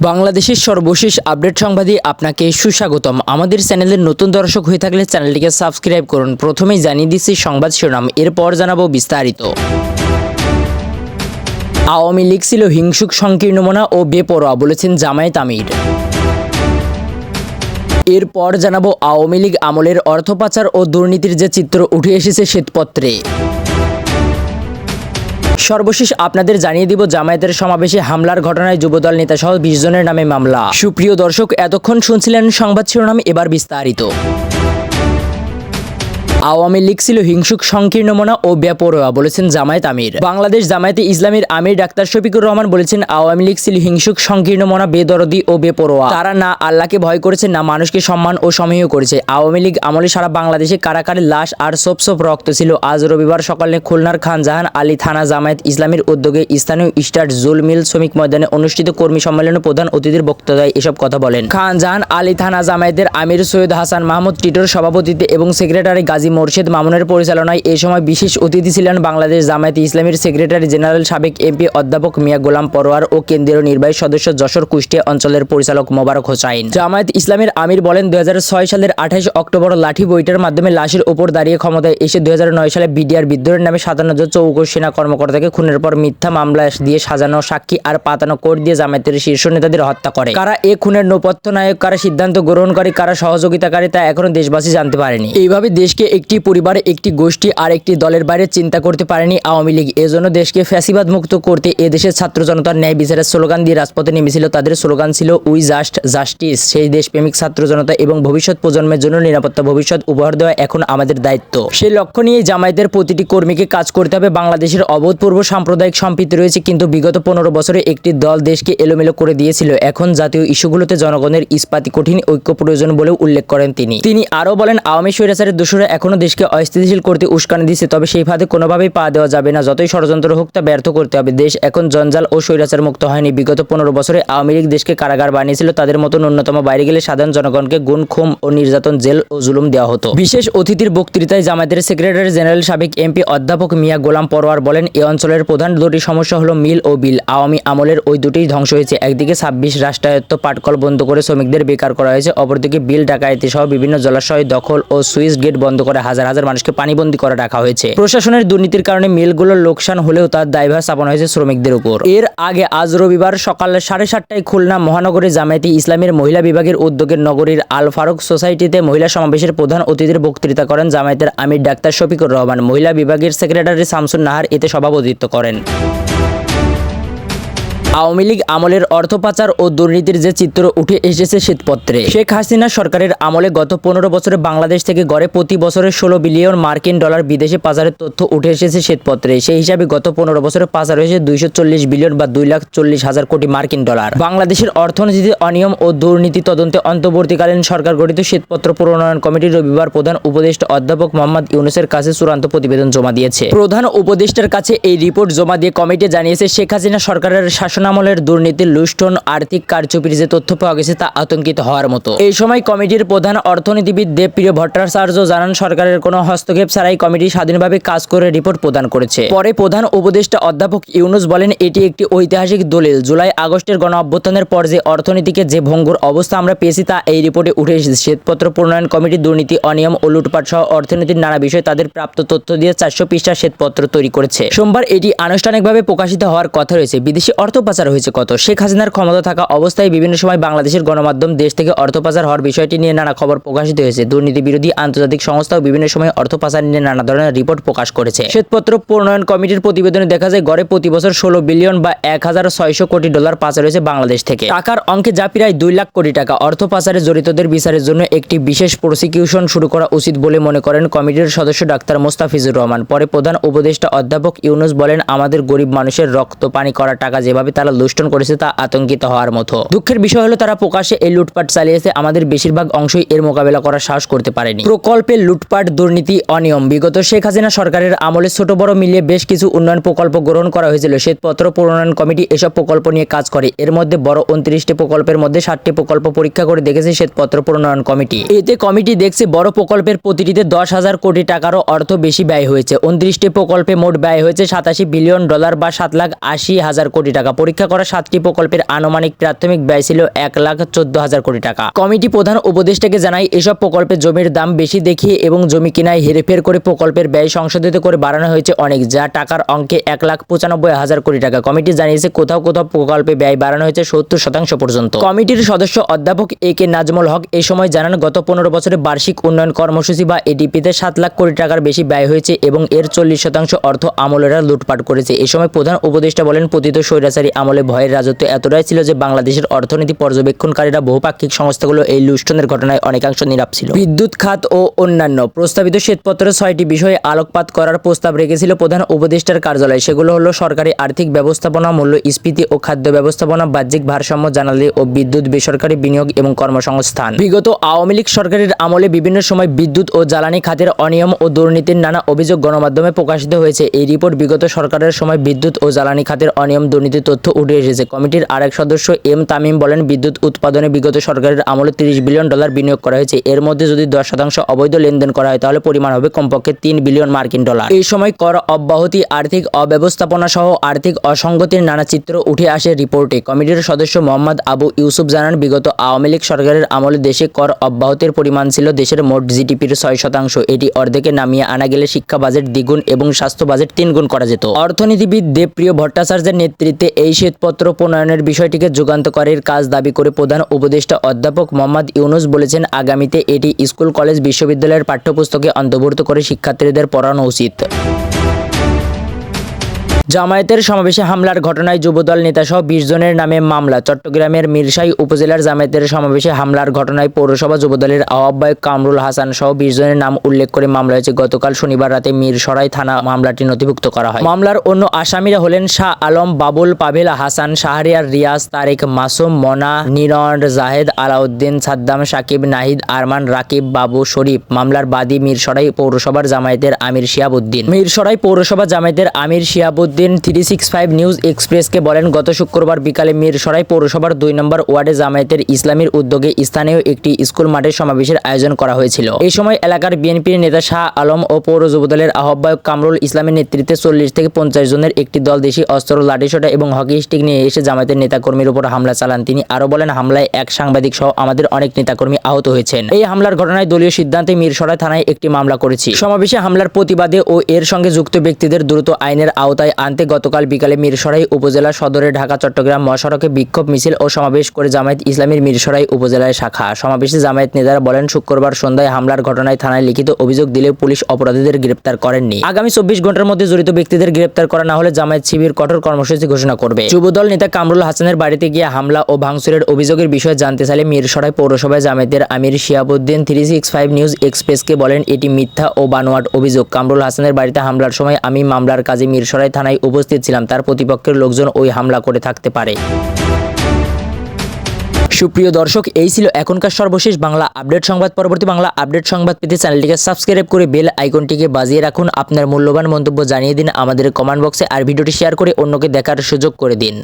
বাংলাদেশের সর্বশেষ আপডেট সংবাদে আপনাকে সুস্বাগতম। আমাদের চ্যানেলের নতুন দর্শক হয়ে থাকলে চ্যানেলটিকে সাবস্ক্রাইব করুন। প্রথমেই জানিয়ে দিচ্ছি সংবাদ শিরোনাম, এরপর জানাবো বিস্তারিত। আওয়ামী লীগ ছিল হিংসুক, সংকীর্ণমনা ও বেপরোয়া বলেছেন জামায়াত আমির। এরপর জানাবো আওয়ামী লীগ আমলের অর্থ পাচার ও দুর্নীতির যে চিত্র উঠে এসেছে শ্বেতপত্রে। সর্বশেষ আপনাদের জানিয়ে দিব জামায়াতের সমাবেশে হামলার ঘটনায় যুবদল নেতাসহ 20 জনের নামে মামলা। সুপ্রিয় দর্শক, এতক্ষণ শুনছিলেন সংবাদ শিরোনাম, এবার বিস্তারিত। আওয়ামী লীগ ছিল হিংসুক, সংকীর্ণমনা ও বেপরোয়া বলেছেন জামায়াত আমির। বাংলাদেশ জামায়াতে ইসলামীর আমির ডাক্তার শফিকুর রহমান বলেছেন, আওয়ামী লীগ ছিল হিংসুক, সংকীর্ণমনা, বেদরদি ও বেপরোয়া। তারা না আল্লাহকে ভয় করেছে, না মানুষকে সম্মান ও সমীহ করেছে। আওয়ামী লীগ আমলে সারা বাংলাদেশে কারাকারের লাশ আর সোপ রক্ত ছিল। আজ রবিবার সকালে খুলনার খান জাহান আলী থানা জামায়াত ইসলামীর উদ্যোগে স্থানীয় স্টার্ট জুল মিল শ্রমিক ময়দানে অনুষ্ঠিত কর্মী সম্মেলনে প্রধান অতিথির বক্তব্যে এসব কথা বলেন। খান জাহান আলী থানা জামায়াতের আমির সৈয়দ হাসান মাহমুদ টিটোর সভাপতিত্বে এবং সেক্রেটারি গাজী মোর্শেদ মামুনের পরিচালনায় এই সময় বিশেষ অতিথি ছিলেন বাংলাদেশ জামায়াতে ইসলামীর সেক্রেটারি জেনারেল, সাবেক এমপি অধ্যাপক মিয়া গোলাম পরোয়ার ও কেন্দ্রীয় নির্বাহী সদস্য যশোর কুষ্টিয়া অঞ্চলের পরিচালক মোবারক হোসাইন। জামায়াত ইসলামীর আমির বলেন, 2006 সালের 28 অক্টোবর লাঠি বইটার মাধ্যমে লাশের উপর দাঁড়িয়ে ক্ষমতায় এসে 2009 সালে বিডিআর বিদ্রোহের নামে 57 সেনা কর্মকর্তাকে খুনের পর মিথ্যা মামলা দিয়ে সাজানো সাক্ষী আর পাতানো কোর্ট দিয়ে জামায়াতের শীর্ষ নেতাদের হত্যা করে। কারা এ খুনের নেপথ্য নায়ক, কারা সিদ্ধান্ত গ্রহণকারী, কারা সহযোগিতাকারী তা এখনো দেশবাসী জানতে পারেনি। এইভাবে দেশকে একটি পরিবারে, একটি গোষ্ঠী আর একটি দলের বাইরে চিন্তা করতে পারেনি আওয়ামী লীগ। এজন্য দেশকে ফ্যাসিবাদ মুক্ত করতে এদেশের ছাত্র জনতার ন্যায় বিচারের স্লোগান দিয়ে রাজপথে নেমেছিল। তাদের স্লোগান ছিল উই জাস্ট জাস্টিস। সেই দেশপ্রেমিক ছাত্র জনতা এবং ভবিষ্যৎ প্রজন্মের জন্য নিরাপত্তা ভবিষ্যৎ উপহার দেওয়া এখন আমাদের দায়িত্ব। সেই লক্ষ্য নিয়ে জামায়াতের প্রতিটি কর্মীকে কাজ করতে হবে। বাংলাদেশের অভূতপূর্ব সাম্প্রদায়িক সম্প্রীতি রয়েছে, কিন্তু বিগত 15 বছরে একটি দল দেশকে এলোমেলো করে দিয়েছিল। এখন জাতীয় ইস্যুগুলোতে জনগণের ইস্পাতি কঠিন ঐক্য প্রয়োজন বলেও উল্লেখ করেন তিনি আরও বলেন, আওয়ামী স্বৈরাচারের দোষরা এখনো দেশকে অস্থিতিশীল করতে উস্কানি দিচ্ছে, তবে সেই ফাঁদে কোনোভাবেই পা দেওয়া যাবে না। যতই ষড়যন্ত্র হোক তা ব্যর্থ করতে হবে। দেশ এখন জঞ্জাল ও স্বৈরাচার মুক্ত হয়নি। বিগত 15 বছরে আওয়ামী লীগ দেশকে কারাগার বানিয়েছিল। তাদের মতো ন্যূনতম বাইরে গেলে সাধারণ জনগণকে গুম, খুন ও নির্যাতন, জেল ও জুলুম দেওয়া হতো। বিশেষ অতিথির বক্তৃতায় জামায়াতের সেক্রেটারি জেনারেল, সাবেক এমপি অধ্যাপক মিয়া গোলাম পরোয়ার বলেন, এ অঞ্চলের প্রধান দুটি সমস্যা হলো মিল ও বিল। আওয়ামী আমলের ওই দুটিই ধ্বংস হয়েছে। একদিকে 26 রাষ্ট্রায়ত্ত পাটকল বন্ধ করে শ্রমিকদের বেকার করা হয়েছে, অপরদিকে বিল ডাকায়েতি সহ বিভিন্ন জলাশয় দখল ও সুইচ গেট বন্ধ করে হাজার হাজার মানুষকে পানিবন্দী করে রাখা হয়েছে। প্রশাসনের দুর্নীতির কারণে মিলগুলোর লোকসান হলেও তার দায়ভার চাপানো হয়েছে শ্রমিকদের উপর। এর আগে আজ রবিবার সকাল 7:30টায় খুলনা মহানগরে জামায়াতে ইসলামীর মহিলা বিভাগের উদ্যোগে নগরীর আল ফারুক সোসাইটিতে মহিলা সমাবেশের প্রধান অতিথির বক্তৃতা করেন জামায়াতের আমির ডাক্তার শফিকুর রহমান। মহিলা বিভাগের সেক্রেটারি শামসুন নাহার এতে সভাপতিত্ব করেন। আওয়ামী লীগ আমলের অর্থ পাচার ও দুর্নীতির যে চিত্র উঠে এসেছে শ্বেতপত্রে। শেখ হাসিনা সরকারের আমলে গত 15 বছরে বাংলাদেশ থেকে গড়ে প্রতি বছরে 16 বিলিয়ন মার্কিন ডলার বিদেশে পাচারের তথ্য উঠে এসেছে শ্বেতপত্রে। সেই হিসাবে গত 15 বছরে পাচার হয়েছে 240 বিলিয়ন বা 2,40,000 কোটি মার্কিন ডলার। বাংলাদেশের অর্থনীতিতে অনিয়ম ও দুর্নীতি তদন্তে অন্তর্বর্তীকালীন সরকার গঠিত শ্বেতপত্র প্রণয়ন কমিটি রবিবার প্রধান উপদেষ্টা অধ্যাপক মোহাম্মদ ইউনূসের কাছে চূড়ান্ত প্রতিবেদন জমা দিয়েছে। প্রধান উপদেষ্টার কাছে এই রিপোর্ট জমা দিয়ে কমিটি জানিয়েছে, শেখ হাসিনা সরকারের আমলের দুর্নীতির, লুণ্ঠন, আর্থিক কারচুপির যে তথ্য পাওয়া গেছে তা আতঙ্কিত হওয়ার মতো। এই সময় কমিটির প্রধান অর্থনীতিবিদ দেবপ্রিয় ভট্টাচার্য জানান, সরকারের কোনো হস্তক্ষেপ ছাড়াই কমিটি স্বাধীনভাবে কাজ করে রিপোর্ট প্রদান করেছে। পরে প্রধান উপদেষ্টা অধ্যাপক ইউনূস বলেন, এটি একটি ঐতিহাসিক দলিল। জুলাই আগস্টের গণ অভ্যুত্থানের পর যে অর্থনীতিকে যে ভঙ্গুর অবস্থা আমরা পেয়েছি তা এই রিপোর্টে উঠে এসেছে। শ্বেতপত্র প্রণয়ন কমিটি দুর্নীতি, অনিয়ম ও লুটপাট সহ অর্থনীতির নানা বিষয়ে তাদের প্রাপ্ত তথ্য দিয়ে 400 পৃষ্ঠার শ্বেতপত্র তৈরি করেছে। সোমবার এটি আনুষ্ঠানিকভাবে প্রকাশিত হওয়ার কথা রয়েছে। বিদেশি অর্থ পাচার হয়েছে কত? শেখ হাসিনার ক্ষমতা থাকা অবস্থায় বিভিন্ন সময় বাংলাদেশের গণমাধ্যম দেশ থেকে অর্থ পাচার হওয়ার বিষয়টি নিয়ে নানা খবর প্রকাশিত হয়েছে। দুর্নীতি বিরোধী আন্তর্জাতিক সংস্থাও বিভিন্ন সময় অর্থ পাচার নিয়ে নানা ধরনের রিপোর্ট প্রকাশ করেছে। শ্বেতপত্র প্রণয়ন কমিটির প্রতিবেদনে দেখা যায়, গড়ে প্রতি বছর 16 বিলিয়ন বা 1,600 কোটি ডলার পাচার হয়েছে বাংলাদেশ থেকে। টাকার অঙ্কে যা প্রায় 2 লাখ কোটি টাকা। অর্থ পাচারে জড়িতদের বিচারের জন্য একটি বিশেষ প্রসিকিউশন শুরু করা উচিত বলে মনে করেন কমিটির সদস্য ডাক্তার মোস্তাফিজুর রহমান। পরে প্রধান উপদেষ্টা অধ্যাপক ইউনূস বলেন, আমাদের গরিব মানুষের রক্ত পানি করা টাকা যেভাবে তারা লুণ্ঠন করেছে তা আতঙ্কিত হওয়ার মতো। দুঃখের বিষয় হলো তারা প্রকাশ্যে এই লুটপাট চালিয়েছে। আমাদের বেশিরভাগ অংশই এর মোকাবেলা করার সাহস করতে পারেনি। প্রকল্পে লুটপাট, দুর্নীতি, অনিয়ম। বিগত শেখ হাসিনা সরকারের আমলে ছোট বড় মিলিয়ে বেশ কিছু উন্নয়ন প্রকল্প গ্রহণ করা হয়েছিল। শ্বেতপত্র প্রণয়ন কমিটি এসব প্রকল্প নিয়ে কাজ করে। এর মধ্যে বড় 29টি প্রকল্পের মধ্যে 60টি প্রকল্প পরীক্ষা করে দেখেছে শ্বেতপত্র প্রণয়ন কমিটি। এতে কমিটি দেখছে বড় প্রকল্পের প্রতিটিতে 10,000 কোটি টাকারও অর্থ বেশি ব্যয় হয়েছে। 29টি প্রকল্পে মোট ব্যয় হয়েছে 87 বিলিয়ন ডলার বা 7,80,000 কোটি টাকা। পরীক্ষা করা 7টি প্রকল্পের আনুমানিক প্রাথমিক ব্যয় ছিল 1,14,000 কোটি টাকা। কমিটি প্রধান উপদেষ্টাকে জানায়, এসব প্রকল্পে জমির দাম বেশি দেখিয়ে এবং জমি কেনায় হেরফের করে প্রকল্পের ব্যয় সংশোধিত করে বাড়ানো হয়েছে অনেক, যা টাকার অঙ্কে 1,95,000 কোটি টাকা। কমিটি জানিয়েছে কোথাও কোথাও প্রকল্পে ব্যয় বাড়ানো হয়েছে 70% পর্যন্ত। কমিটির সদস্য অধ্যাপক এ কে নাজমুল হক এই সময় জানান, গত 15 বছরে বার্ষিক উন্নয়ন কর্মসূচি বা এডিপিতে 7 লাখ কোটি টাকার বেশি ব্যয় হয়েছে এবং এর 40% অর্থ আমলেরা লুটপাট করেছে। এ সময় প্রধান উপদেষ্টা বলেন, পতিত স্বৈরাচারী আমলে ভয়ের রাজত্ব এতটাই ছিল যে বাংলাদেশের অর্থনীতি পর্যবেক্ষণকারীরা বহুপাক্ষিক সংস্থাগুলো এই লুণ্ঠনের ঘটনায় অনেকাংশ নীরব ছিল। বিদ্যুৎ খাত ও অন্যান্য প্রস্তাবিত শ্বেতপত্রে 6টি বিষয়ে আলোকপাত করার প্রস্তাব রেখেছিল প্রধান উপদেষ্টার কার্যালয়। সেগুলো হলো সরকারি আর্থিক ব্যবস্থাপনা, মূল্যস্ফীতি ও খাদ্য ব্যবস্থাপনা, বাহ্যিক ভারসাম্য, জ্বালানি ও বিদ্যুৎ, বেসরকারি বিনিয়োগ এবং কর্মসংস্থান। বিগত আওয়ামী লীগ সরকারের আমলে বিভিন্ন সময় বিদ্যুৎ ও জ্বালানি খাতের অনিয়ম ও দুর্নীতির নানা অভিযোগ গণমাধ্যমে প্রকাশিত হয়েছে। এই রিপোর্ট বিগত সরকারের সময় বিদ্যুৎ ও জ্বালানি খাতের অনিয়ম দুর্নীতির তথ্য উঠে এসেছে। কমিটির আরেক সদস্য এম তামিম বলেন, বিদ্যুৎ উৎপাদনে বিগত সরকারের আমলে $30 বিলিয়ন বিনিয়োগ করা হয়েছে। এর মধ্যে যদি 10% অবৈধ লেনদেন করা হয় তাহলে পরিমাণ হবে কমপক্ষে $3 বিলিয়ন। এই সময় কর অব্যাহতি, আর্থিক অব্যবস্থাপনা সহ আর্থিক অসঙ্গতির নানা চিত্র উঠে আসে রিপোর্টে। কমিটির সদস্য মোহাম্মদ আবু ইউসুফ জানান, বিগত আওয়ামী লীগ সরকারের আমলে দেশে কর অব্যাহতির পরিমাণ ছিল দেশের মোট জিডিপির 6%। এটি অর্ধেকে নামিয়ে আনা গেলে শিক্ষা বাজেট দ্বিগুণ এবং স্বাস্থ্য বাজেট 3 গুণ করা যেত। অর্থনীতিবিদ দেবপ্রিয় ভট্টাচার্যের নেতৃত্বে এই শ্বেতপত্র প্রণয়নের বিষয়টিকে যুগান্তকারীর কাজ দাবি করে প্রধান উপদেষ্টা অধ্যাপক মোহাম্মদ ইউনুস বলেছেন, আগামীতে এটি স্কুল, কলেজ, বিশ্ববিদ্যালয়ের পাঠ্যপুস্তকে অন্তর্ভুক্ত করে শিক্ষার্থীদের পড়ানো উচিত। জামায়াতের সমাবেশে হামলার ঘটনায় যুবদল নেতাসহ 20 জনের নামে মামলা। চট্টগ্রামের মিরশাই উপজেলার জামায়াতের সমাবেশে হামলার ঘটনায় পৌরসভা যুবদলের আহ্বায়ক কামরুল হাসান সহ 20 জনের নাম উল্লেখ করে মামলা হয়েছে। গতকাল শনিবার রাতে মিরসরাই থানা মামলাটি নথিভুক্ত করা হয়। মামলার অন্য আসামিরা হলেন শাহ আলম, বাবুল, পাভেল, হাসান, শাহরিয়ার, রিয়াজ, তারেক, মাসুম, মনা, নিরন, জাহেদ, আলাউদ্দিন, সাদ্দাম, সাকিব, নাহিদ, আরমান, রাকিব, বাবু, শরীফ। মামলার বাদী মিরসরাই পৌরসভার জামায়াতের আমির শিহাবুদ্দিন। মিরসরাই পৌরসভা জামায়াতের আমির শিহাবুদ্দিন 365 নিউজ এক্সপ্রেসকে বলেন, গত শুক্রবার বিকালে মিরসরাই পৌরসভার 2 নম্বর ওয়ার্ডে জামায়াতের ইসলামীর উদ্যোগে স্থানীয় একটি স্কুল মাঠে সমাবেশের আয়োজন করা হয়েছিল। এই সময় এলাকার বিএনপির নেতা শাহ আলম ও পৌর যুবদলের আহ্বায়ক কামরুল ইসলামের নেতৃত্বে 40 থেকে 50 জনের একটি দল দেশি অস্ত্র, লাঠিসোঁটা এবং হকি স্টিক নিয়ে এসে জামায়াতের নেতাকর্মীর উপর হামলা চালান। তিনি আরো বলেন, হামলায় এক সাংবাদিক সহ আমাদের অনেক নেতাকর্মী আহত হয়েছেন। এই হামলার ঘটনায় দলীয় সিদ্ধান্তে মিরসরাই থানায় একটি মামলা করেছি। সমাবেশে হামলার প্রতিবাদে ও এর সঙ্গে যুক্ত ব্যক্তিদের দ্রুত আইনের আওতায় আনতে গতকাল বিকালে মিরসরাই উপজেলা সদরে ঢাকা চট্টগ্রাম মহাসড়কে বিক্ষোভ মিছিল ও সমাবেশ করে জামায়াত ইসলামীর মিরসরাই উপজেলার শাখা। সমাবেশে জামায়াত নেতারা বলেন, শুক্রবার সন্ধ্যায় হামলার ঘটনায় থানায় লিখিত অভিযোগ দিলেও পুলিশ অপরাধীদের গ্রেপ্তার করেননি। আগামী 24 ঘন্টার মধ্যে জড়িত ব্যক্তিদের গ্রেপ্তার করা না হলে জামায়াত শিবির কঠোর কর্মসূচি ঘোষণা করবে। যুবদল নেতা কামরুল হাসানের বাড়িতে গিয়ে হামলা ও ভাঙচুরের অভিযোগের বিষয়ে জানতে চাইলে মিরসরাই পৌরসভায় জামায়াতের আমির শিহাবুদ্দিন 365 নিউজ এক্সপ্রেসকে বলেন, এটি মিথ্যা ও বানোয়াট অভিযোগ। কামরুল হাসানের বাড়িতে হামলার সময় আমি মামলার কাজে মিরসরাই থানায় উপস্থিত ছিলাম। তার প্রতিপক্ষের লোকজন ওই হামলা করে থাকতে পারে। সুপ্রিয় দর্শক, এই ছিল এখনকার সর্বশেষ বাংলা আপডেট সংবাদ। পরবর্তী বাংলা আপডেট সংবাদ পেতে চ্যানেলটিকে সাবস্ক্রাইব করে বেল আইকনটিকে বাজিয়ে রাখুন। আপনার মূল্যবান মন্তব্য জানিয়ে দিন আমাদের কমেন্ট বক্সে, আর ভিডিওটি শেয়ার করে অন্যকে দেখার সুযোগ করে দিন।